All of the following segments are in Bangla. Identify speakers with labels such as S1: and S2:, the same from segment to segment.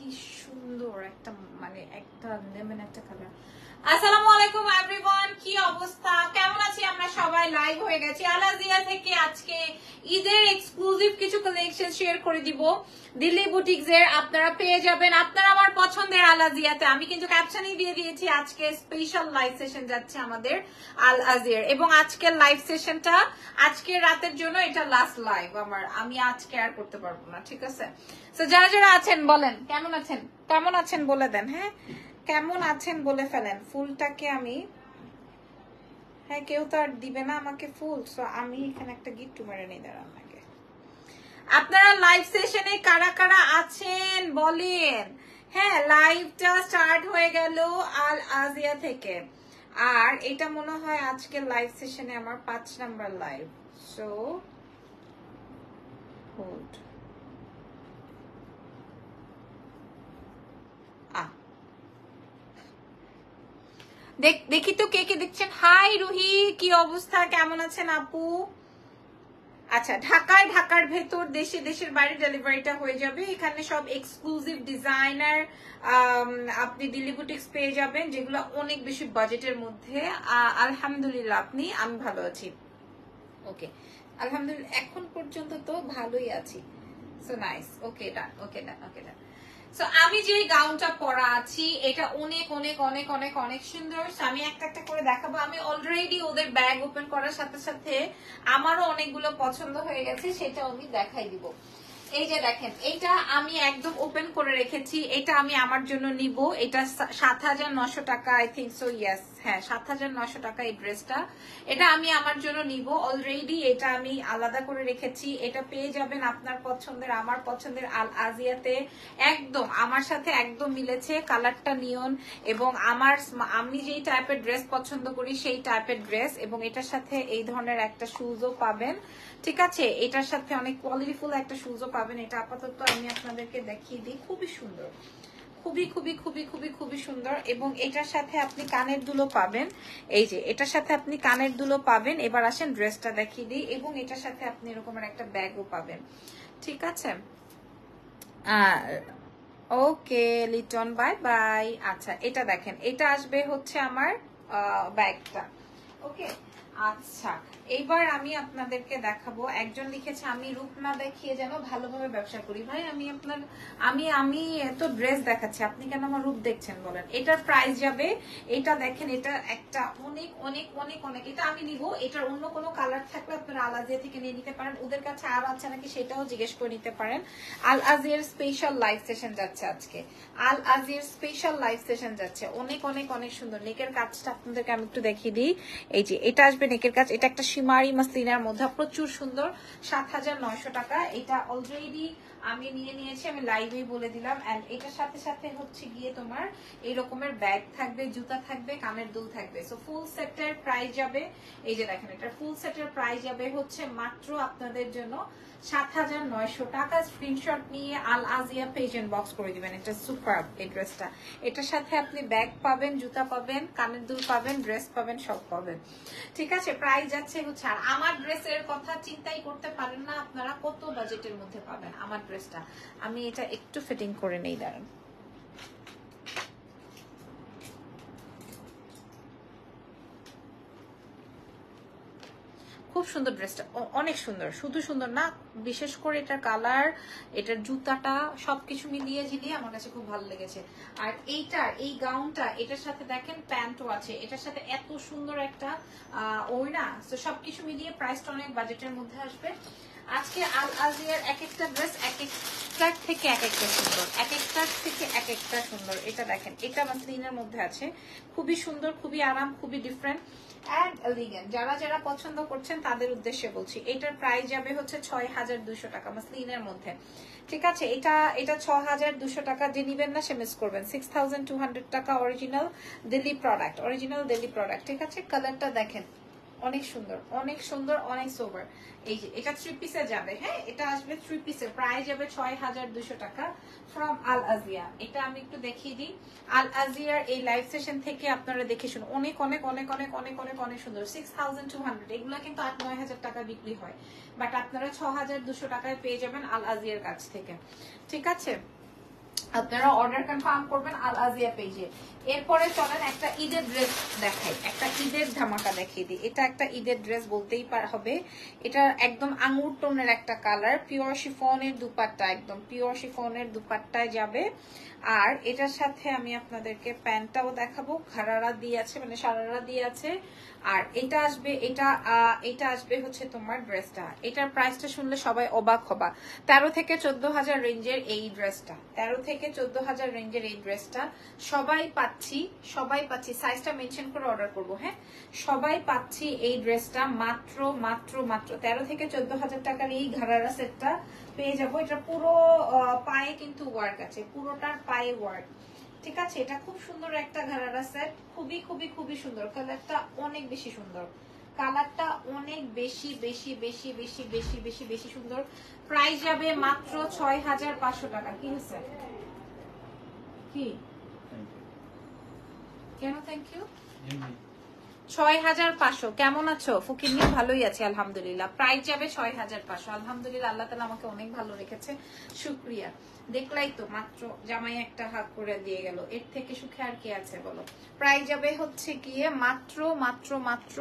S1: কি সুন্দর একটা, মানে একটা লেমন একটা কালার। আসসালামু আলাইকুম এভরিওয়ান, কি অবস্থা, কেমন আছি আমরা সবাই? লাইভ হয়ে গেছি আলাজিয়া থেকে। আজকে ঈদের এক্সক্লুসিভ কিছু কালেকশন শেয়ার করে দিব দিল্লি বুটিক্স এর। আপনারা পেয়ে যাবেন আপনারা আমার পছন্দের আলাজিয়াতে। আমি কিন্তু ক্যাপশনই দিয়ে দিয়েছি, আজকে স্পেশাল লাইভ সেশন যাচ্ছে আমাদের আল আজিয়ার, এবং আজকের লাইভ সেশনটা আজকের রাতের জন্য এটা লাস্ট লাইভ আমার। আমি আজকে আর করতে পারবো না, ঠিক আছে? তো যারা যারা আছেন বলেন কেমন আছেন, কেমন আছেন বলে দেন। হ্যাঁ, কেমন আছেন বলে ফেলেন। ফুলটাকে আমি, হ্যাঁ কেউ তো আর দিবে না আমাকে ফুল, সো আমি এখানে একটা গিফট মেরে নিই, দাঁড়ান আগে। আপনারা লাইভ সেশনে কারা কারা আছেন বলেন। হ্যাঁ, লাইভটা স্টার্ট হয়ে গেল আল আজিয়া থেকে, আর এটা মনে হয় আজকের লাইভ সেশনে আমার 5 নাম্বার লাইভ। সো হোল্ড, দেখি তো কে কে দেখছেন। হাই রুহি, কি অবস্থা, কেমন আছেন আপু? আচ্ছা, ঢাকার ভেতর, দেশের বাইরে ডেলিভারিটা হয়ে যাবে। এখানে সব এক্সক্লুসিভ ডিজাইনার আপনি দিল্লি বুটিক্স পেয়ে যাবেন, যেগুলো অনেক বেশি বাজেটের মধ্যে। আলহামদুলিল্লাহ, আমি ভালো আছি। ওকে, আলহামদুলিল্লাহ এখন পর্যন্ত তো ভালোই আছি। সো নাইস, ওকে ডান, ওকে ডান, ওকে ডান। সো আমি যে গাউনটা পরা আছি এটা অনেক অনেক অনেক অনেক অনেক সুন্দর। আমি একটা একটা করে দেখাবো। আমি অলরেডি ওদের ব্যাগ ওপেন করার সাথে সাথে আমারও অনেকগুলো পছন্দ হয়ে গেছে, সেটা আমি দেখাই দিব। এই যে দেখেন, এটা আমি একদম ওপেন করে রেখেছি। এটা আমি আমার জন্য নিব। এটা 7,900 টাকা, আই থিঙ্ক সো, ইয়েস, হ্যাঁ 7,900 টাকা এই ড্রেসটা। এটা আমি আমার জন্য নিব অলরেডি। এটা আমি আলাদা করে রেখেছি। এটা পেয়ে যাবেন আপনার পছন্দের, আমার পছন্দের আল আজিয়াতে। একদম আমার সাথে একদম মিলেছে কালারটা, নিয়ন, এবং আমি যেই টাইপের ড্রেস পছন্দ করি সেই টাইপের ড্রেস। এবং এটার সাথে এই ধরনের একটা শুজও পাবেন, ঠিক আছে? এটার সাথে অনেক কোয়ালিটিফুল একটা শুজও পাবেন। এটা আপাতত আমি আপনাদেরকে দেখিয়ে দিই, খুবই সুন্দর, খুবই খুবই খুবই খুবই খুবই সুন্দর। এবং এটার সাথে আপনি কানের দুলো পাবেন। এই যে এটার সাথে আপনি কানের দুলো পাবেন। এবার আসেন ড্রেসটা দেখিয়ে দিই। এবং এটার সাথে আপনি এরকমের একটা ব্যাগও পাবেন, ঠিক আছে? ওকে লিটন, বাই বাই। আচ্ছা, এটা দেখেন, এটা আসবে হচ্ছে আমার ব্যাগটা। ওকে, আচ্ছা এইবার আমি আপনাদেরকে দেখাবো। একজন লিখেছে আমি রূপ না দেখিয়ে যেন ভালোভাবে ব্যবসা করি। ভাই আমি তো ড্রেস দেখাচ্ছি, আপনি কেন আমার রূপ দেখছেন বলেন? এটার প্রাইস যাবে, এটা দেখেন, এটা একটা অনেক অনেক অনেক অনেক, এটা আমি নিব। এটার অন্য কোনো কালার থাকলে আপনারা আল আজিয়া থেকে নিয়ে নিতে পারেন। ওদের কাছে আর আছে নাকি সেটাও জিজ্ঞেস করে নিতে পারেন। আল আজিয়ার স্পেশাল লাইভ সেশন যাচ্ছে আজকে। আল আজিয়ার স্পেশাল লাইভ সেশন যাচ্ছে, অনেক অনেক অনেক সুন্দর। নেকের কাজটা আপনাদেরকে আমি একটু দেখিয়ে দিই। এই যে এটা আসবে নেকের কাজ, এটা একটা শিমারি মাসলিনার মধ্যে, প্রচুর সুন্দর। 7,900 টাকা। এটা অলরেডি আমি নিয়ে নিয়েছি, আমি লাইভেই বলে দিলাম। এন্ড এটার সাথে সাথে হচ্ছে গিয়ে তোমার এই রকমের ব্যাগ থাকবে, জুতা থাকবে, কানের দুল থাকবে। সো ফুল সেটের প্রাইস যাবে, এই যে দেখেন, এটা ফুল সেটের প্রাইস যাবে হচ্ছে মাত্র আপনাদের জন্য 7,900 টাকা। স্ক্রিনশট নিয়ে আল আজিয়া পেজ ইনবক্স করে দিবেন। এটা সুপার এই ড্রেসটা। এটার সাথে আপনি ব্যাগ পাবেন, জুতা পাবেন, কানের দুল পাবেন, ড্রেস পাবেন, সব পাবেন, ঠিক আছে? প্রাইস যাচ্ছে হচ্ছে, আর আমার ড্রেসের কথা চিন্তাই করতে পারেন না আপনারা কত বাজেটের মধ্যে পাবেন আমার ড্রেসটা। আমি এটা একটু ফিটিং করে নেই, দাঁড়ান। খুব সুন্দর ড্রেসটা, অনেক সুন্দর। শুধু সুন্দর না, বিশেষ করে এটার কালার, এটার জুতাটা, সবকিছু মিলিয়ে ঝিলিয়ে আমার কাছে খুব ভালো লেগেছে। আর এই গাউনটা, এটার সাথে দেখেন প্যান্টও আছে, এটার সাথে এত সুন্দর একটা ওড়না। তো সবকিছু মিলিয়ে প্রাইসটা অনেক বাজেটের মধ্যে আসবে। আজকে আল আজিয়ার এক একটা ড্রেস এক একটার থেকে এক একটা সুন্দর, এক একটার থেকে এক একটা সুন্দর। এটা দেখেন, এটা মাসলিনের মধ্যে আছে, খুবই সুন্দর, খুবই আরাম, খুবই ডিফারেন্ট এন্ড এলিগেন্ট। যারা যারা পছন্দ করছেন তাদের উদ্দেশ্যে বলছি। এটার প্রাইস যাবে হচ্ছে 6,200 টাকা মাসলিনের মধ্যে, ঠিক আছে? এটা 6,200 টাকা। যে নিবেন না সে মিস করবেন। 6,200 টাকা original Delhi product, original Delhi product, ঠিক আছে? কালারটা দেখেন, অনেক সুন্দর, অনেক সুন্দর, অনেক সোবার। এই যে এটা 3 পিসে যাবে, হ্যাঁ এটা আসবে 3 পিসে, প্রাইস যাবে 6,200 টাকা ফ্রম আল আজিয়া। এটা আমি একটু দেখিয়ে দিই। আল আজিয়ার এই লাইভ সেশন থেকে আপনারা দেখে শুনুন, অনেক অনেক অনেক অনেক অনেক অনেক অনেক সুন্দর। 6,200, এগুলা কিন্তু 8-9 হাজার টাকা বিক্রি হয়, বাট আপনারা 6,200 টাকায় পেয়ে যাবেন আল আজিয়ার কাছ থেকে, ঠিক আছে? আপনারা অর্ডার কনফার্ম করবেন আল আজিয়া পেজে। এরপরে চলেন একটা ঈদের ড্রেস দেখাই, একটা ঈদের ধামাকা দেখিয়ে দিই। এটা একটা ঈদের ড্রেস বলতেই হবে, এটা একদম আঙুর টোনের একটা কালার, পিওর শিফনের দুপাট্টা, একদম পিওর শিফনের দুপাট্টায় যাবে। আর এটার সাথে আমি আপনাদেরকে প্যান্টটাও দেখাবো, ঘাড়ারা দিয়ে আছে, মানে সারারা দিয়ে আছে। আর এটা আসবে, এটা আসবে হচ্ছে তোমার ড্রেসটা। এটার প্রাইসটা শুনলে সবাই অবাক হবা, 13 থেকে 14,000 রেঞ্জের এই ড্রেসটা, 13 থেকে 14,000 রেঞ্জের এই ড্রেসটা সবাই পাচ্ছি, সাইজটা মেনশন করে অর্ডার করবো। হ্যাঁ, সবাই পাচ্ছি এই ড্রেসটা মাত্র মাত্র মাত্র 13 থেকে 14,000 টাকার এই ঘাড়ারা সেটটা পেয়ে যাবো। এটা পুরো পায়ে কিন্তু ওয়ার্ক আছে, পুরোটার পায়ে ওয়ার্ক। ঠিক আছে, এটা খুব সুন্দর একটা ঘাড়ারা সেট, খুবই খুবই খুবই সুন্দর। কালারটা অনেক বেশি সুন্দর, কালারটা অনেক বেশি বেশি বেশি বেশি বেশি বেশি বেশি সুন্দর। প্রাইস যাবে মাত্র 6,500 টাকা। কি হচ্ছে কি কেন থ্যাংক ইউ 6,500। কেমন আছো ফকিন্নি? ভালোই আছে আলহামদুলিল্লাহ। প্রাইস যাবে 6,500। আলহামদুলিল্লাহ, আল্লাহ তাআলা আমাকে অনেক ভালো রেখেছে, শুকরিয়া। দেখলাই তো, মাত্র জামাই একটা হাত করে দিয়ে গেল, এর থেকে সুখে আর কি আছে বলো। প্রাইস যাবে হচ্ছে গিয়ে মাত্র মাত্র মাত্র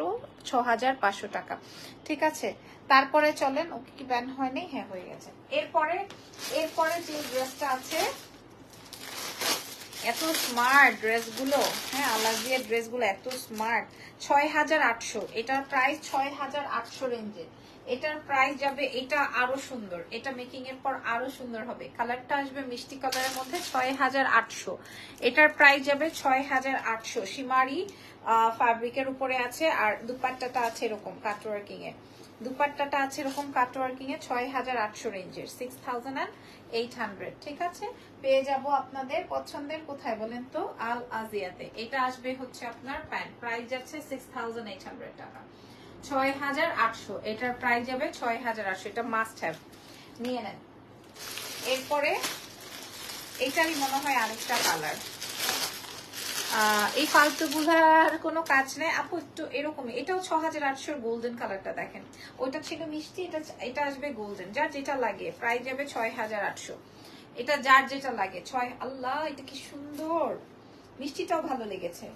S1: 6,500 টাকা। ঠিক আছে, তারপরে চলেন, ওকে কি ব্যান হয়নি? হ্যাঁ হয়ে গেছে। এরপরে যে ড্রেসটা আছে, এত স্মার্ট ড্রেসগুলো, হ্যাঁ আলাজিয়া ড্রেসগুলো এত স্মার্ট। 6,800, এটার প্রাইস 6,800 রেঞ্জে। এটার প্রাইস যাবে, এটা আরো সুন্দর, এটা মেকিং এর পর আরো সুন্দর হবে। কালারটা আসবে মিষ্টি কালারের মধ্যে, 6,800। এটার প্রাইস যাবে 6,800। সীমারি ফ্যাব্রিকের উপরে আছে, আর দুপাট্টাটা আছে এরকম কাটওয়ার্কিং এ, দুপাট্টাটা আছে এরকম কাটওয়ার্কিং এ, 6,800 রেঞ্জের, 6,800। ঠিক আছে, পেয়ে যাব আপনাদের পছন্দের কোথায় বলেন তো? আল আজিয়াতে। এটা আসবে হচ্ছে আপনার প্যান্ট, প্রাইস যাচ্ছে 6,800 টাকা, 6,800। এটার প্রাইস যাবে 6,800। এটা মাস্ট হ্যাভ, নিয়ে নেন। এরপরে এটারই মনে হয় আরেকটা কালার, এই ফালতুগুলার কোনো কাজ নেই আপু, একটু এরকমই। এটাও 6,800 গোল্ডেন কালারটা দেখেন, ওইটা ছিল মিষ্টি, এটা আসবে গোল্ডেন, যার যেটা লাগে। প্রাইস যাবে 6,800। এটা যার যেটা লাগে। আল্লাহ এটা কি সুন্দর, মিষ্টিটাও ভালো লেগেছে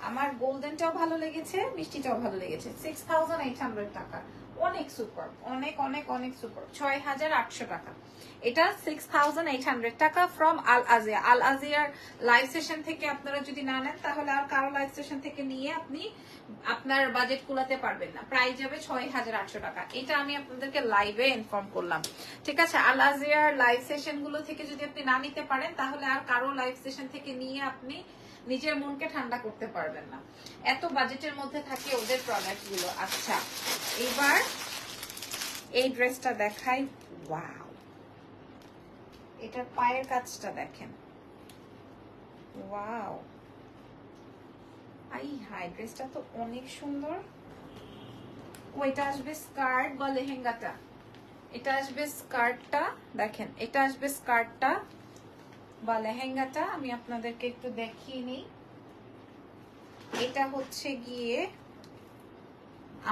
S1: আমার, গোল্ডেনটাও ভালো লেগেছে, মিষ্টিটাও ভালো লেগেছে। 6,800 টাকা, অনেক সুপার, অনেক অনেক অনেক সুপার। 6,800 টাকা, এটা 6,800 টাকা ফ্রম আল আজিয়া। আল আজিয়ার লাইভ সেশন থেকে আপনারা যদি না নেন, তাহলে আর কারো লাইভ সেশন থেকে নিয়ে আপনি আপনার বাজেট কুলাতে পারবেন না। প্রাইস যাবে 6,800 টাকা। এটা আমি আপনাদেরকে লাইভে ইনফর্ম করলাম। ঠিক আছে, আল আজিয়ার লাইভ সেশন গুলো থেকে যদি আপনি না নিতে পারেন, তাহলে আর কারো লাইভ সেশন থেকে নিয়ে আপনি নিজের মনকে ঠান্ডা করতে পারবেন না, এত বাজেটের মধ্যে থাকে ওদের প্রোডাক্ট গুলো। আচ্ছা, এবার এই ড্রেসটা দেখাই। ওয়াও, এটার পায়ের কাজটা দেখেন, ওয়াও, আই হাই, ড্রেসটা তো অনেক সুন্দর। ও এটা আসবে স্কার্ট বা লেহেঙ্গাটা, এটা আসবে স্কার্টটা, দেখেন এটা আসবে স্কার্টটা বা লেহেঙ্গাটা। আমি আপনাদেরকে একটু দেখিয়ে নিই। এটা হচ্ছে গিয়ে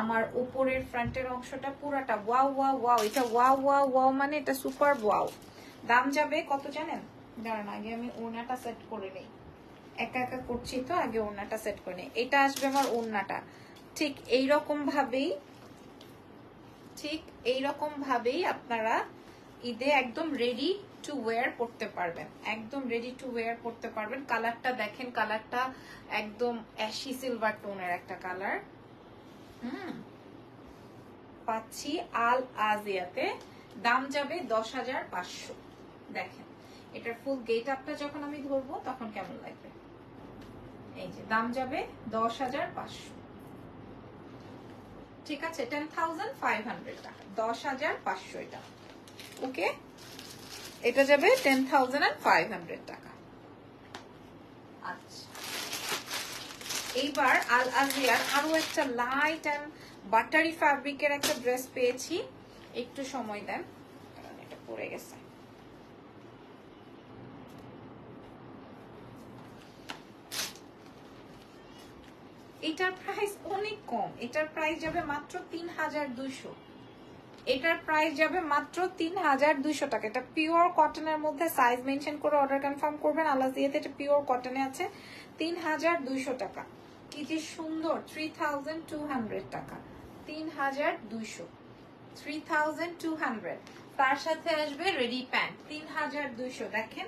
S1: আমার উপরের ফ্রন্টের অংশটা পুরাটা। ওয়াও ওয়াও ওয়াও, এটা ওয়াও ওয়াও ওয়াও, মানে এটা সুপার ওয়াও। দাম যাবে কত জানেন? দাঁড়ান, আগে আমি ওড়নাটা সেট করে নেই, একা একা করছি তো, আগে ওড়নাটা সেট করে নেই। এটা আসবে আমার ওড়নাটা, ঠিক এইরকম ভাবেই আপনারা ঈদে একদম রেডি টু ওয়্যার করতে পারবেন, একদম রেডি টু ওয়্যার করতে পারবেন। কালারটা দেখেন, কালারটা একদম অ্যাশি সিলভার টোনের একটা কালার। পাচ্ছি আল আজিয়াতে। দাম যাবে 10,500। দেখেন এটার ফুল গেট আপটা যখন আমি ধরবো তখন কেমন লাগবে। এই যে দাম যাবে 10,500। ঠিক আছে, 10,500 টাকা, 10,500 এটা। ওকে, এটা যাবে 10,500 টাকা। আচ্ছা, এইবার আল আজিয়ার আরো একটা লাইট এন্ড বাটারি ফ্যাব্রিকের একটা ড্রেস পেয়েছি, একটু সময় দেন, কারণ এটা পড়ে গেছে। এটার প্রাইস অনেক কম, এটার প্রাইস যাবে মাত্র 3,200। এটার প্রাইস যাবে মাত্র 3200 টাকা। এটা পিওর কটনের মধ্যে, সাইজ মেনশন করে অর্ডার কনফার্ম করবেন। আলাজিয়াতে এটা পিওর কটনে আছে, 3200 টাকা। কি যে সুন্দর, 3200 টাকা, 3200, 3200। তার সাথে আসবে রেডি প্যান্ট 3200। দেখেন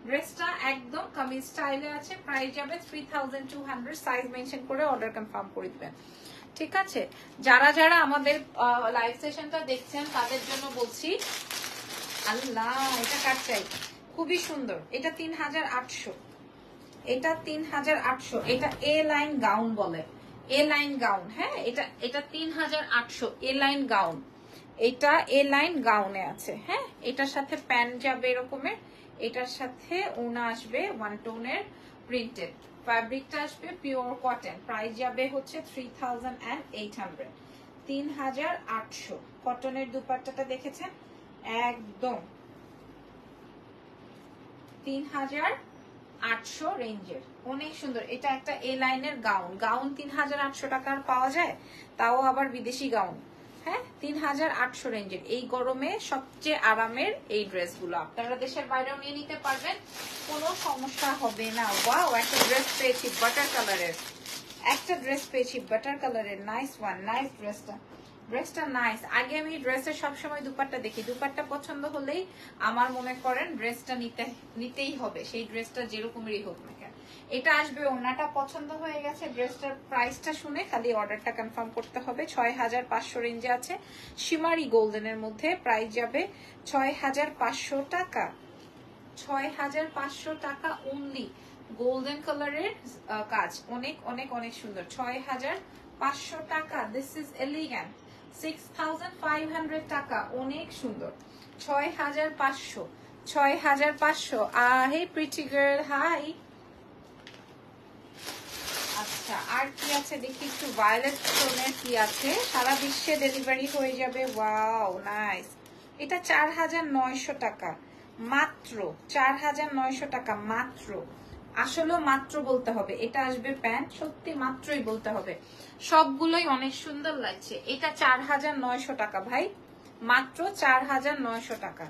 S1: ড্রেসটা একদম কামিজ স্টাইলে আছে, প্রাইস যাবে 3200, সাইজ মেনশন করে অর্ডার কনফার্ম করে দিবেন। ঠিক আছে, যারা যারা আমাদের লাইভ সেশনটা দেখছেন তাদের জন্য বলছি, আল্লাহ এটা কাট চাই, খুবই সুন্দর। এটা 3800, এটা 3800, এটা এ লাইন গাউন বলে, এ লাইন গাউন। হ্যাঁ, এটা 3800 এ লাইন গাউন, এটা এ লাইন গাউনে আছে। হ্যাঁ, এটার সাথে প্যান্ট যাবে এরকমের, এটার সাথে ওড়না আসবে ওয়ান টোনের প্রিন্টেড, ফ্যাব্রিকটা আসবে পিওর কটন, প্রাইস যাবে হচ্ছে 3800, 3800। কটনের দুপাট্টাটা দেখেছেন, একদম 3800 রেঞ্জের, অনেক সুন্দর। এটা একটা এ লাইনের গাউন, গাউন 3800 টাকার পাওয়া যায়, তাও আবার বিদেশি গাউন। হ্যাঁ, 3800 রেঞ্জের এই গরমে সবচেয়ে আরামের এই ড্রেসগুলো আপনারা দেশের বাইরেও নিয়ে নিতে পারবেন, কোনো সমস্যা হবে না। ওয়াও, একটা ড্রেস পেয়েছি বাটার কালারের, একটা ড্রেস পেয়েছি বাটার কালারের, নাইস ওয়ান, নাইস ড্রেসটা নাইস। আগে আমি ড্রেসের সবসময় দুপাট্টা দেখি, দুপাট্টা পছন্দ হলেই আমার মনে করেন ড্রেসটা নিতেই হবে, সেই ড্রেসটা যেরকমেরই হোক না কেন। এটা আসবে, ওড়নাটা পছন্দ হয়ে গেছে, ড্রেসটার প্রাইসটা শুনে খালি অর্ডারটা কনফার্ম করতে হবে। 6500 রেঞ্জে আছে, শিমারি গোল্ডেনের মধ্যে, প্রাইস যাবে 6500 টাকা, 6500 টাকা অনলি। গোল্ডেন কালারের কাজ, অনেক অনেক অনেক সুন্দর, 6500 টাকা। দিস ইজ এলিগ্যান্ট, 6500 টাকা, অনেক সুন্দর, 6500, 6500। হে প্রিটি গার্ল, হাই। আচ্ছা, আর কি আছে দেখি একটু, ভায়োলেট টোনের কি আছে, সারা বিশ্বে ডেলিভারি হয়ে যাবে। Wow, nice. এটা 4900 টাকা মাত্র, 4900 টাকা মাত্র। আসলে মাত্র বলতে হবে, এটা আসবে প্যান্ট, সত্যি মাত্রই বলতে হবে, সবগুলোই অনেক সুন্দর লাগছে। এটা 4900 টাকা ভাই, মাত্র 4900 টাকা,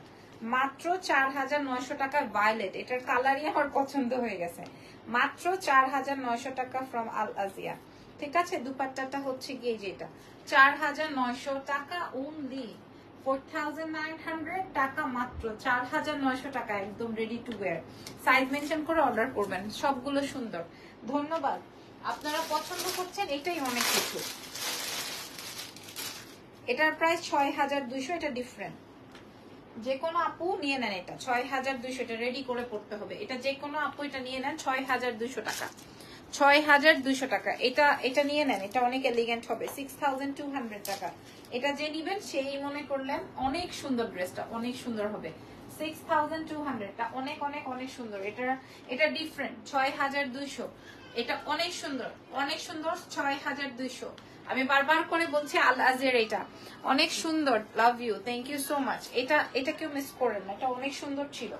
S1: মাত্র 4900 টাকার ভায়োলেট, এটার কালারই আমার পছন্দ হয়ে গেছে, মাত্র 4900 টাকা ফ্রম আল আজিয়া। ঠিক আছে, দুপাট্টাটা হচ্ছে গিয়ে যেটা 4900 টাকা অনলি, 4900 টাকা মাত্র, 4900 টাকা, একদম ready to wire. Size mention করে অর্ডার করবেন, সবগুলো সুন্দর। ধন্যবাদ, আপনারা পছন্দ করছেন, এটাই অনেক কিছু। এটার প্রাইস 6200, এটা ডিফারেন্ট। যে কোনো আপু নিয়ে নেন, এটা 6200, এটা রেডি করে পড়তে হবে, এটা যে কোনো আপু এটা নিয়ে নেন, 6200 টাকা, 6200 টাকা। এটা নিয়ে নেন, এটা অনেক এলিগেন্ট হবে, 6200 টাকা। এটা যে নিবেন সেই মনে করলেন অনেক সুন্দর, ড্রেসটা অনেক সুন্দর হবে, 6200 টা অনেক অনেক অনেক সুন্দর। এটা ডিফারেন্ট, 6200, এটা অনেক সুন্দর, অনেক সুন্দর, 6200। আমি বারবার করে বলছি আল আজিয়ার, এটা অনেক সুন্দর, love you, thank you so much. এটা কেউ মিস করেন না, এটা অনেক সুন্দর ছিল।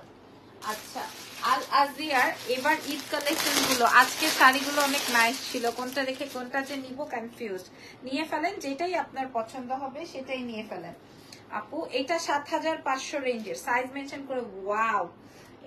S1: আচ্ছা, আল আজিয়ার এবার ঈদ কালেকশন গুলো, আজকে শাড়িগুলো অনেক নাইস ছিল, কোনটা রেখে কোনটা যে নিব কনফিউজ। নিয়ে ফেলেন, যেটাই আপনার পছন্দ হবে সেটাই নিয়ে ফেলেন আপু। এটা 7500 রেঞ্জের, সাইজ মেনশন করে। ওয়াও,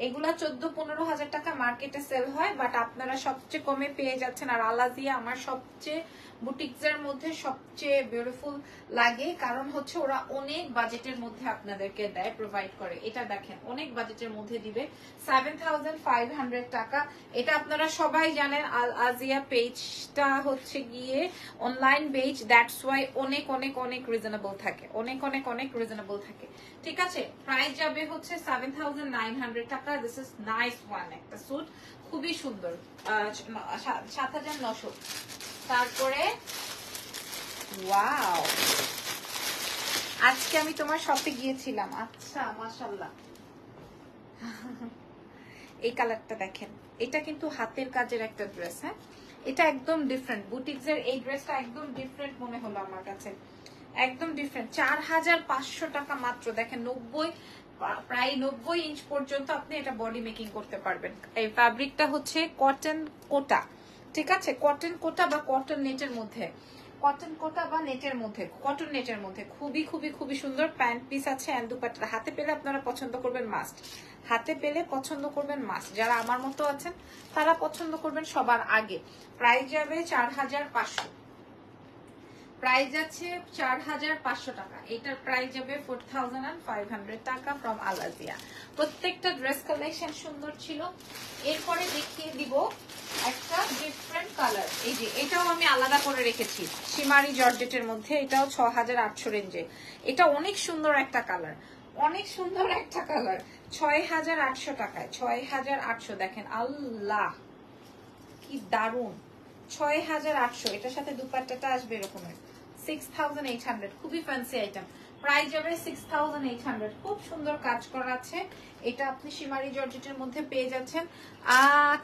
S1: এগুলা 14-15 হাজার টাকা মার্কেটে সেল হয়, বাট আপনারা সবচেয়ে কমে পেয়ে যাচ্ছেন। আর আল আজিয়া আমার সবচেয়ে বুটিক্সের মধ্যে সবচেয়ে বিউটিফুল লাগে, কারণ হচ্ছে ওরা অনেক বাজেটের মধ্যে আপনাদেরকে দেয়, প্রোভাইড করে। এটা দেখেন, অনেক বাজেটের মধ্যে দিবে, 7500 টাকা। এটা আপনারা সবাই জানেন, আল আজিয়া পেজটা হচ্ছে গিয়ে অনলাইন পেজ, দ্যাটস ওয়াই অনেক অনেক অনেক রিজনেবল থাকে, অনেক অনেক অনেক রিজনেবল থাকে। ঠিক আছে, প্রাইস যাবে হচ্ছে 7900 টাকা। দিস ইজ নাইস ওয়ান, একটা স্যুট খুবই সুন্দর, 7900। তারপরে ওয়াও, আজকে আমি তোমার শপে গিয়েছিলাম। আচ্ছা, মাশাআল্লাহ, এই কালারটা দেখেন, এটা কিন্তু হাতের কাজের একটা ড্রেস। হ্যাঁ, এটা একদম ডিফারেন্ট, বুটিক্সের এই ড্রেসটা একদম ডিফারেন্ট মনে হলো আমার কাছে, একদম ডিফারেন্ট। 4500 টাকা মাত্র। দেখেন, প্রায় 90 ইঞ্চ পর্যন্ত আপনি এটা বডি মেকিং করতে পারবেন। এই ফ্যাব্রিকটা হচ্ছে কটন কোটা, ঠিক আছে, কটন কোটা বা কটন নেটের মধ্যে, কটন কোটা বা নেটের মধ্যে, কটন নেটের মধ্যে খুবই খুবই খুবই সুন্দর প্যান্ট পিস আছে এন্ড দুপাট্টা। হাতে পেলে আপনারা পছন্দ করবেন মাস্ট, হাতে পেলে পছন্দ করবেন মাস্ট। যারা আমার মতো আছেন তারা পছন্দ করবেন সবার আগে। প্রাইস যাবে 4500, প্রাইস আছে 4500 টাকা। এটার প্রাইস যাবে 4500 টাকা ফ্রম আল আজিয়া। প্রত্যেকটা ড্রেস কালেকশন সুন্দর ছিল। এরপরে দেখিয়ে দিব একটা ডিফারেন্ট কালার। এই যে এটাও আমি আলাদা করে রেখেছি শিমারি জর্জেটের মধ্যে, এটাও 6800 রেঞ্জে। এটা অনেক সুন্দর একটা কালার, অনেক সুন্দর একটা কালার। 6800 টাকায়, 6800। দেখেন আল্লাহ কি দারুন, 6800। এটার সাথে দুপাট্টাটা আসবে এরকমের 6800। খুবই ফ্যান্সি আইটেম। প্রাইস যাবে 6800। খুব সুন্দর কাজ করা আছে। এটা আপনি শিমারি জর্জেটের মধ্যে পেয়ে যাচ্ছেন।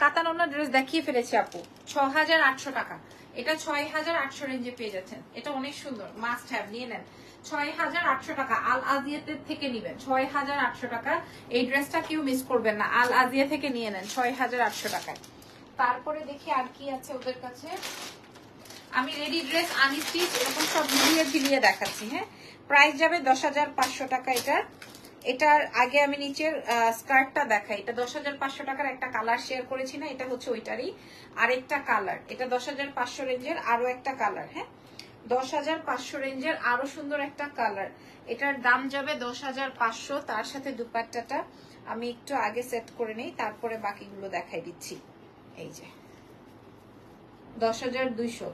S1: কাতানোনা ড্রেস দেখিয়ে ফেলেছি আপু, 6800 টাকা। এটা 6800 রেঞ্জে পেয়ে যাচ্ছেন। এটা অনেক সুন্দর, মাস্ট হ্যাভ, নিয়ে নেন। 6800 টাকা আল আজিয়াতের থেকে নিবেন, 6800 টাকা। এই ড্রেসটা কেউ মিস করবেন না, আল আজিয়া থেকে নিয়ে নেন 6800 টাকায়। তারপরে দেখি আর কি আছে ওদের কাছে। আমি রেডি ড্রেস আনস্টিচ এরকম সব ঝিলিয়ে দেখাচ্ছি। হ্যাঁ, প্রাইস যাবে 10500 টাকা এটার। এটার আগে আমি নিচের স্কার্টটা দেখাই। এটা 10500 টাকার একটা কালার শেয়ার করেছি না, এটা হচ্ছে ওইটারই আরেকটা কালার। এটা 10500 রেঞ্জের আরো একটা কালার। হ্যাঁ, 10500 রেঞ্জের আরো সুন্দর একটা কালার। এটার দাম যাবে 10500। তার সাথে দুপাট্টাটা আমি একটু আগে সেট করে নেই, তারপরে বাকিগুলো দেখাই দিচ্ছি। এই যে 10200,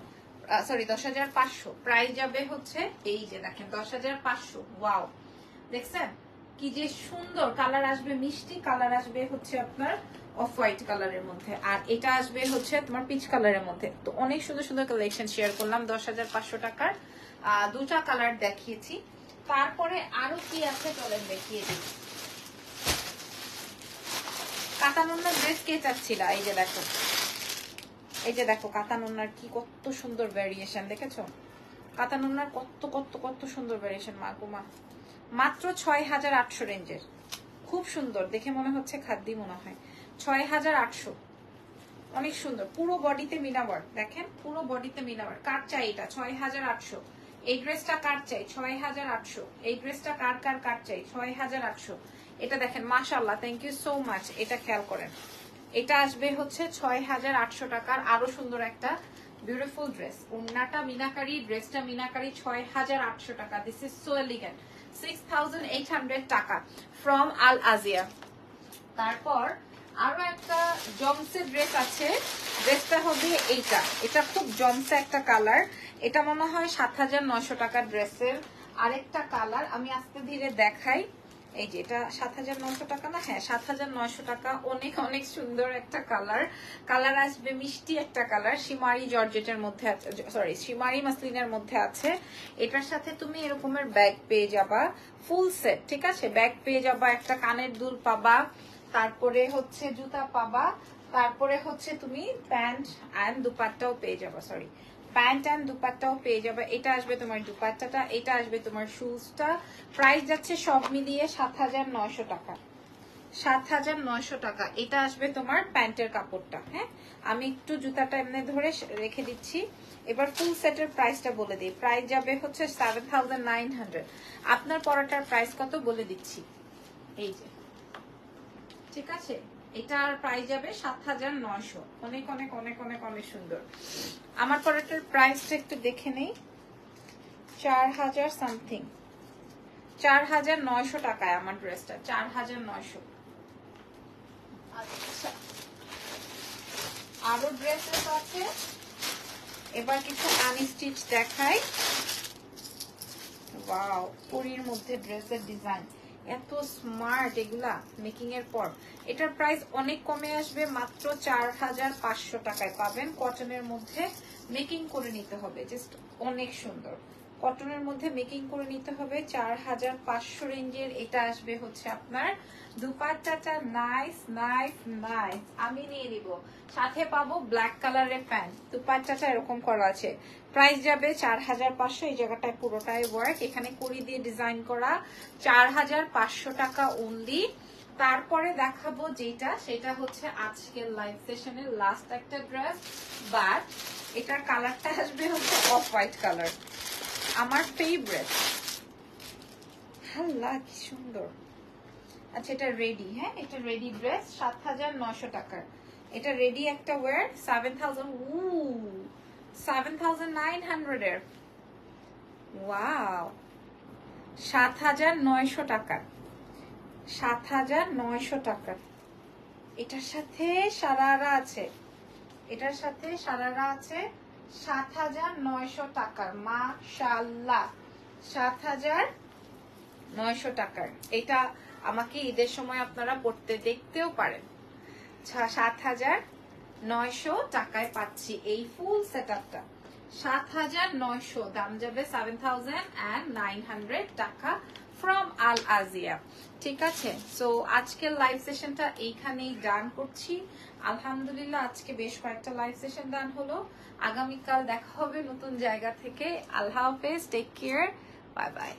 S1: সরি 10500। প্রাইস যাবে হচ্ছে এই যে দেখেন 10500। ওয়াও, দেখছেন কি যে সুন্দর কালার আসবে, মিষ্টি কালার আসবে হচ্ছে আপনার অফ হোয়াইট কালারের মধ্যে, আর এটা আসবে হচ্ছে তোমার পিচ কালারের মধ্যে। তো অনেক সুন্দর সুন্দর কালেকশন শেয়ার করলাম 10500 টাকার। দুটা কালার দেখিয়েছি। তারপরে আরো কি আছে চলেন দেখিয়ে দিই। কাতানুন্নার ড্রেস কে চাচ্ছিল? এই যে দেখো, এই যে দেখো কাতানুন্নার কি কত সুন্দর ভ্যারিয়েশন, দেখেছো? কাতানুন্নার কত কত কত সুন্দর ভ্যারিয়েশন। মাগুমা মাত্র 6800 রেঞ্জের, খুব সুন্দর দেখে মনে হচ্ছে খাদ্যি মনে হয়। 6800, অনেক সুন্দর। পুরো বডিতে মিনা ওয়ার্ক, দেখেন পুরো বডিতে মিনা ওয়ার্ক। কার চাই এটা? 6800। এই ড্রেসটা কার চাই? 6800। এই ড্রেসটা কার কার কার চাই? 6800। এটা দেখেন মাশাআল্লাহ, থ্যাংক ইউ সো মাচ। এটা খেয়াল করেন, এটা আসবে হচ্ছে 6800 টাকার আরো সুন্দর একটা বিউটিফুল ড্রেস। ওন্নাটা মিনাকারি, ড্রেসটা মিনাকারি, 6800 টাকা। This is so elegant. 6800 টাকা ফ্রম আল আজিয়া। তারপর আরো একটা জমসে ড্রেস আছে। ড্রেসটা হবে এইটা, এটা খুব জমসে একটা কালার। এটা মনে হয় 7900 টাকার ড্রেসের আরেকটা কালার। আমি আস্তে ধীরে দেখাই। এই যে এটা 7900 টাকা না? হ্যাঁ, 7900 টাকা। অনেক অনেক সুন্দর একটা কালার। কালার আসবে মিষ্টি একটা কালার, শিমারি জর্জেটের মধ্যে আছে, সরি শিমারি মাসলিনের মধ্যে আছে। এটার সাথে তুমি এরকমের ব্যাগ পেয়ে যাবা, ফুল সেট, ঠিক আছে? ব্যাগ পেয়ে যাবা, একটা কানের দুল পাবা, তারপরে হচ্ছে জুতা পাবা, তারপরে হচ্ছে তুমি প্যান্ট এন্ড দুপাট্টাও পেয়ে যাবা, সরি প্যান্ট এন্ড দুপাট্টাও পেয়ে যাবে। এটা আসবে তোমার দুপাট্টাটা, এটা আসবে তোমার শুজটা। প্রাইস যাচ্ছে সব মিলিয়ে 7900 টাকা, 7900 টাকা। এটা আসবে তোমার প্যান্টের কাপড়টা। হ্যাঁ, আমি একটু জুতাটা এমনি ধরে রেখে দিচ্ছি। এবার ফুল সেটের প্রাইসটা বলে দিই। প্রাইস যাবে হচ্ছে 7900। আপনার পরাটার প্রাইস কত বলে দিচ্ছি, এই যে, ঠিক আছে? এটার প্রাইস যাবে 7900। অনেক অনেক অনেক অনেক অনেক সুন্দর। আমার পরাটার প্রাইসটা একটু দেখে নেই, 4000 সামথিং, 4900 টাকায় আমার ড্রেসটা, 4900। আচ্ছা, আরো ড্রেসেস আছে। এবার কিছু আনস্টিচ দেখাই। ওয়াও, পরির মধ্যে ড্রেসের ডিজাইন এত স্মার্ট, এগুলা মেকিং এর পর। এটার প্রাইস অনেক কমে আসবে, মাত্র 4500 টাকায় পাবেন। কটনের মধ্যে মেকিং করে নিতে হবে, জাস্ট অনেক সুন্দর। কটনের মধ্যে মেকিং করে নিতে হবে, 4500 রেঞ্জের। এটা আসবে হচ্ছে আপনার দুপাট্টাটা নাইস নাইস নাইস। আমি নিয়ে নিব, সাথে পাবো ব্ল্যাক কালারের প্যান্ট। দুপাট্টাটা এরকম করা আছে। প্রাইস যাবে 4500। এই জায়গাটায় পুরোটাই ওয়ার্ক, এখানে কড়ি দিয়ে ডিজাইন করা। 4500 টাকা অনলি। তারপরে দেখাবো যেটা, সেটা হচ্ছে আজকের লাইভ সেশনের লাস্ট একটা ড্রেস, বাট এটার কালারটা আসবে হচ্ছে অফ হোয়াইট কালার, আমার ফেভারিট। হাল্লা কি সুন্দর। আচ্ছা এটা রেডি, হ্যাঁ এটা রেডি ড্রেস, 7,900 টাকার। এটা রেডি একটা ওয়্যার, 7,900 এর। ওয়াও, 7,900 টাকার, 7,900 টাকার। এটার সাথে সারারা আছে, এটার সাথে সারারা আছে, 7,900 টাকার। মাশাআল্লাহ, 7,900 টাকার। এটা আমাকে ঈদের সময় আপনারা পড়তে দেখতেও পারেন। 7,900 টাকায় পাচ্ছি এই ফুল সেটআপটা। 7,900, দাম যাবে 7,900 টাকা ফ্রম আল আজিয়া। ঠিক আছে, সো আজকের লাইভ সেশনটা এইখানেই ডান করছি। আলহামদুলিল্লাহ আজকে বেশ কয়েকটা লাইভ সেশন ডান হলো। আগামীকাল দেখা হবে নতুন জায়গা থেকে। আল্লাহ হাফেজ, টেক কেয়ার, বাই বাই।